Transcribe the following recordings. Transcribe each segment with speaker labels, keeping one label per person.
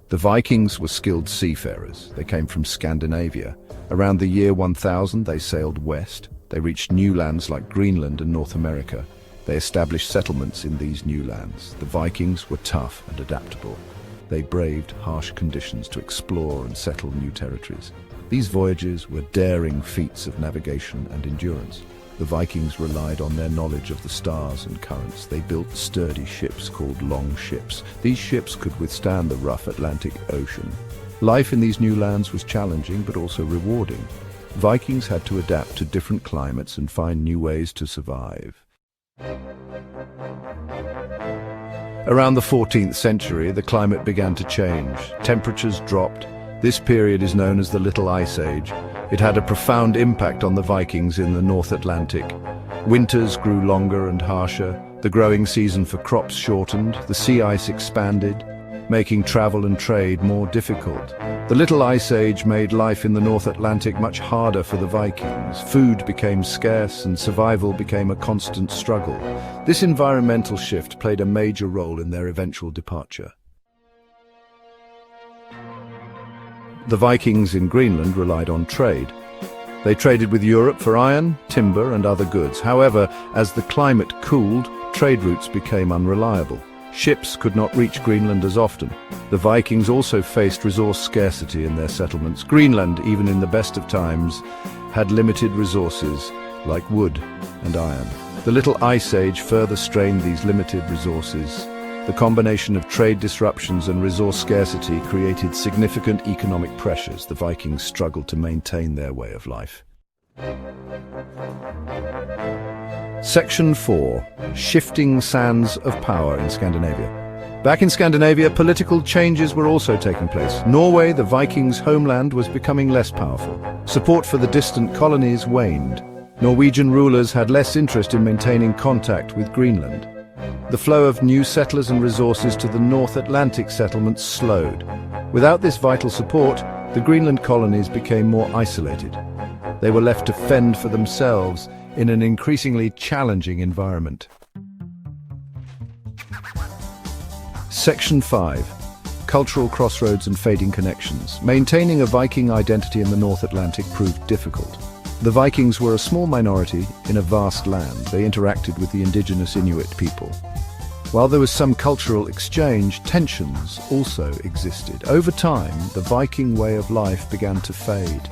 Speaker 1: The Vikings were skilled seafarers. They came from Scandinavia. Around the year 1000, they sailed west. They reached new lands like Greenland and North America. They established settlements in these new lands. The Vikings were tough and adaptable. They braved harsh conditions to explore and settle new territories. These voyages were daring feats of navigation and endurance. The Vikings relied on their knowledge of the stars and currents. They built sturdy ships called long ships. These ships could withstand the rough Atlantic Ocean. Life in these new lands was challenging but also rewarding. Vikings had to adapt to different climates and find new ways to survive. Around the 14th century, the climate began to change. Temperatures dropped. This period is known as the Little Ice Age. It had a profound impact on the Vikings in the North Atlantic. Winters grew longer and harsher. The growing season for crops shortened. The sea ice expanded, making travel and trade more difficult. The Little Ice Age made life in the North Atlantic much harder for the Vikings. Food became scarce and survival became a constant struggle. This environmental shift played a major role in their eventual departure. The Vikings in Greenland relied on trade. They traded with Europe for iron, timber, and other goods. However, as the climate cooled, trade routes became unreliable. Ships could not reach Greenland as often. The Vikings also faced resource scarcity in their settlements. Greenland, even in the best of times, had limited resources like wood and iron. The Little Ice Age further strained these limited resources. The combination of trade disruptions and resource scarcity created significant economic pressures. The Vikings struggled to maintain their way of life. Section 4. Shifting sands of power in Scandinavia. Back in Scandinavia, political changes were also taking place. Norway, the Vikings' homeland, was becoming less powerful. Support for the distant colonies waned. Norwegian rulers had less interest in maintaining contact with Greenland. The flow of new settlers and resources to the North Atlantic settlements slowed. Without this vital support, the Greenland colonies became more isolated. They were left to fend for themselves in an increasingly challenging environment. Section 5. Cultural crossroads and fading connections. Maintaining a Viking identity in the North Atlantic proved difficult. The Vikings were a small minority in a vast land. They interacted with the indigenous Inuit people. While there was some cultural exchange, tensions also existed. Over time, the Viking way of life began to fade.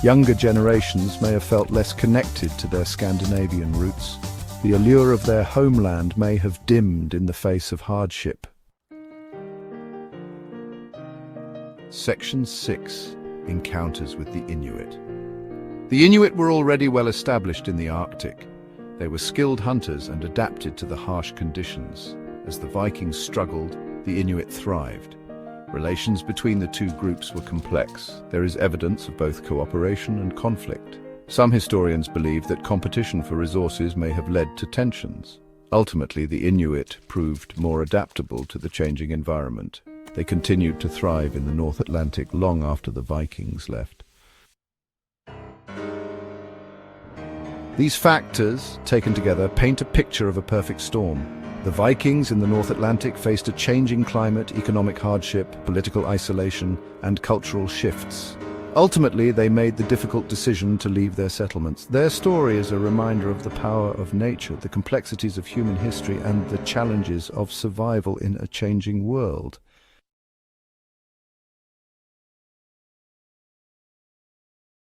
Speaker 1: Younger generations may have felt less connected to their Scandinavian roots. The allure of their homeland may have dimmed in the face of hardship. Section 6. Encounters with the Inuit. The Inuit were already well established in the Arctic. They were skilled hunters and adapted to the harsh conditions. As the Vikings struggled, the Inuit thrived. Relations between the two groups were complex. There is evidence of both cooperation and conflict. Some historians believe that competition for resources may have led to tensions. Ultimately, the Inuit proved more adaptable to the changing environment. They continued to thrive in the North Atlantic long after the Vikings left. These factors, taken together, paint a picture of a perfect storm. The Vikings in the North Atlantic faced a changing climate, economic hardship, political isolation, and cultural shifts. Ultimately, they made the difficult decision to leave their settlements. Their story is a reminder of the power of nature, the complexities of human history, and the challenges of survival in a changing world.